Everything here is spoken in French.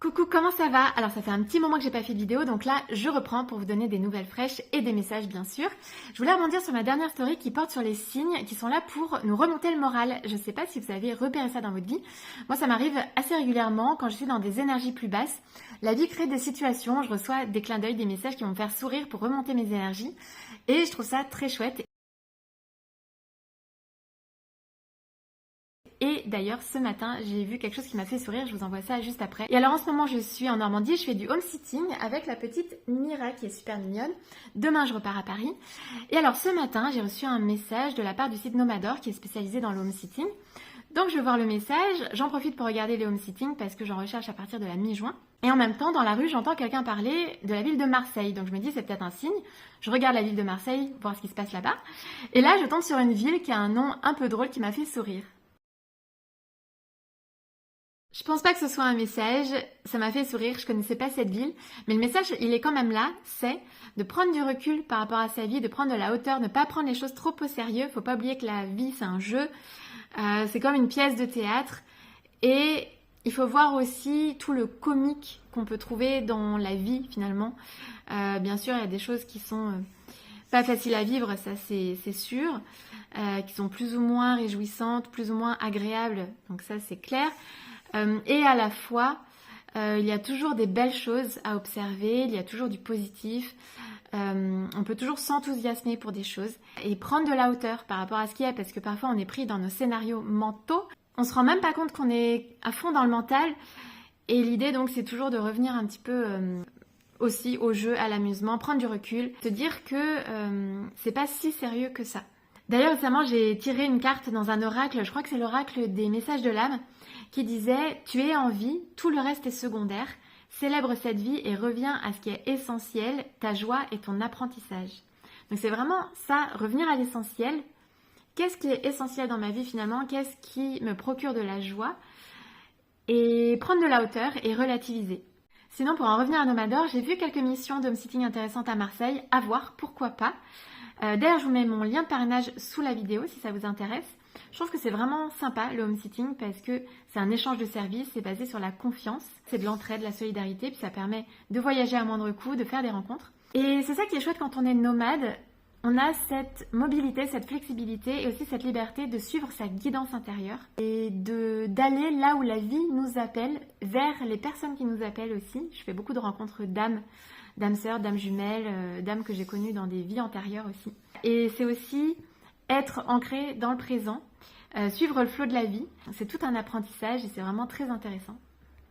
Coucou, comment ça va? Alors ça fait un petit moment que j'ai pas fait de vidéo, donc là je reprends pour vous donner des nouvelles fraîches et des messages bien sûr. Je voulais rebondir sur ma dernière story qui porte sur les signes qui sont là pour nous remonter le moral. Je sais pas si vous avez repéré ça dans votre vie. Moi ça m'arrive assez régulièrement quand je suis dans des énergies plus basses. La vie crée des situations, je reçois des clins d'œil, des messages qui vont me faire sourire pour remonter mes énergies et je trouve ça très chouette. Et d'ailleurs, ce matin, j'ai vu quelque chose qui m'a fait sourire, je vous envoie ça juste après. Et alors en ce moment, je suis en Normandie, je fais du home sitting avec la petite Mira qui est super mignonne. Demain, je repars à Paris. Et alors ce matin, j'ai reçu un message de la part du site Nomador qui est spécialisé dans le home sitting. Donc je vais voir le message, j'en profite pour regarder les home sitting parce que j'en recherche à partir de la mi-juin. Et en même temps, dans la rue, j'entends quelqu'un parler de la ville de Marseille. Donc je me dis, c'est peut-être un signe. Je regarde la ville de Marseille, voir ce qui se passe là-bas. Et là, je tombe sur une ville qui a un nom un peu drôle qui m'a fait sourire. Je pense pas que ce soit un message, ça m'a fait sourire, je connaissais pas cette ville, mais le message il est quand même là, c'est de prendre du recul par rapport à sa vie, de prendre de la hauteur, ne pas prendre les choses trop au sérieux, faut pas oublier que la vie c'est un jeu, c'est comme une pièce de théâtre et il faut voir aussi tout le comique qu'on peut trouver dans la vie finalement. Bien sûr il y a des choses qui sont pas faciles à vivre, ça c'est sûr, qui sont plus ou moins réjouissantes, plus ou moins agréables, donc ça c'est clair. Et à la fois, il y a toujours des belles choses à observer, il y a toujours du positif. On peut toujours s'enthousiasmer pour des choses et prendre de la hauteur par rapport à ce qu'il y a, parce que parfois on est pris dans nos scénarios mentaux. On se rend même pas compte qu'on est à fond dans le mental. Et l'idée donc c'est toujours de revenir un petit peu aussi au jeu, à l'amusement, prendre du recul, se dire que c'est pas si sérieux que ça. D'ailleurs récemment j'ai tiré une carte dans un oracle, je crois que c'est l'oracle des messages de l'âme, qui disait « Tu es en vie, tout le reste est secondaire, célèbre cette vie et reviens à ce qui est essentiel, ta joie et ton apprentissage. » Donc c'est vraiment ça, revenir à l'essentiel. Qu'est-ce qui est essentiel dans ma vie finalement? Qu'est-ce qui me procure de la joie? Et prendre de la hauteur et relativiser. Sinon, pour en revenir à Nomador, j'ai vu quelques missions d'home sitting intéressantes à Marseille, à voir, pourquoi pas. D'ailleurs, je vous mets mon lien de parrainage sous la vidéo si ça vous intéresse. Je trouve que c'est vraiment sympa le home sitting parce que c'est un échange de services, c'est basé sur la confiance, c'est de l'entraide, la solidarité, puis ça permet de voyager à moindre coût, de faire des rencontres. Et c'est ça qui est chouette quand on est nomade, on a cette mobilité, cette flexibilité et aussi cette liberté de suivre sa guidance intérieure et d'aller là où la vie nous appelle, vers les personnes qui nous appellent aussi. Je fais beaucoup de rencontres d'âmes sœurs, d'âmes jumelles, d'âmes que j'ai connues dans des vies antérieures aussi. Et c'est aussi être ancré dans le présent, suivre le flot de la vie. C'est tout un apprentissage et c'est vraiment très intéressant.